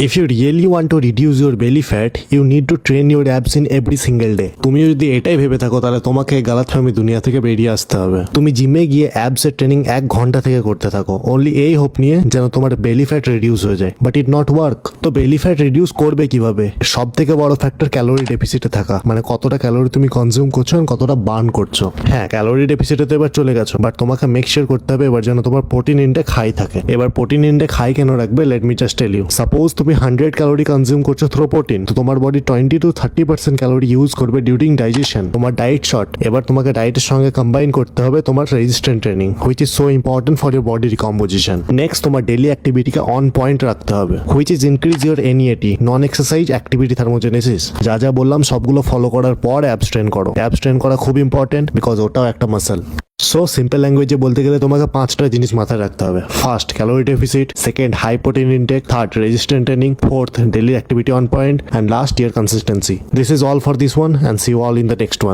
If you really want to reduce your belly fat, you need to train your abs in every single day. তুমি যদি এটাই ভেবে থাকো তাহলে তোমাকে গালাতফামি দুনিয়া থেকে বেরিয়ে আসতে হবে। তুমি জিমে গিয়ে অ্যাবস এর ট্রেনিং 1 ঘন্টা থেকে করতে থাকো, অনলি এই হোপ নিয়ে যেন তোমার বেলি ফ্যাট রিডিউস হয়ে যায়, বাট ইট নট ওয়ার্ক। তো বেলি ফ্যাট রিডিউস করবে কিভাবে? সব থেকে বড় ফ্যাক্টর ক্যালোরি ডেফিসিটে থাকা, মানে কতটা ক্যালোরি তুমি কনজিউম করছো আর কতটা বার্ন করছো। হ্যাঁ, ক্যালোরি ডেফিসিটে তো এবার চলে গেছো, বাট তোমাকে মেক শিওর করতে হবে এবার যেন তোমার প্রোটিন ইনটেক হাই থাকে। এবার প্রোটিন ইনটেক হাই কেন রাখবে? Let me just tell you. Suppose তুমি 100 ক্যালোরি কনজিউম করছো থ্রো প্রোটিন, তো তোমার বডি 20 to 30% ক্যালোরি ইউজ করবে ডিউরিং ডাইজেশন। তোমার ডায়েট শর্ট। এবার তোমাকে ডায়েটের সঙ্গে কম্বাইন করতে হবে তোমার resistant training, which is so important for your body recomposition. Next, তোমার ডেলি অ্যাক্টিভিটিকে অন পয়েন্ট রাখতে হবে, which is increase your NEAT, non exercise activity thermogenesis. যা যা বললাম সবগুলো ফলো করার পর অ্যাবস ট্রেন করো। অ্যাবস ট্রেন করা খুব ইম্পর্টেন্ট, বিকজ ওটাও একটা মাসল। সো সিম্পল ল্যাঙ্গুয়েজে বলতে গেলে তোমাকে 5টা জিনিস মাথায় রাখতে হবে। First, calorie deficit; second, high protein intake; third, resistant training; fourth, daily activity on point; and last, your consistency. This is all for this one, and see you all in the next one.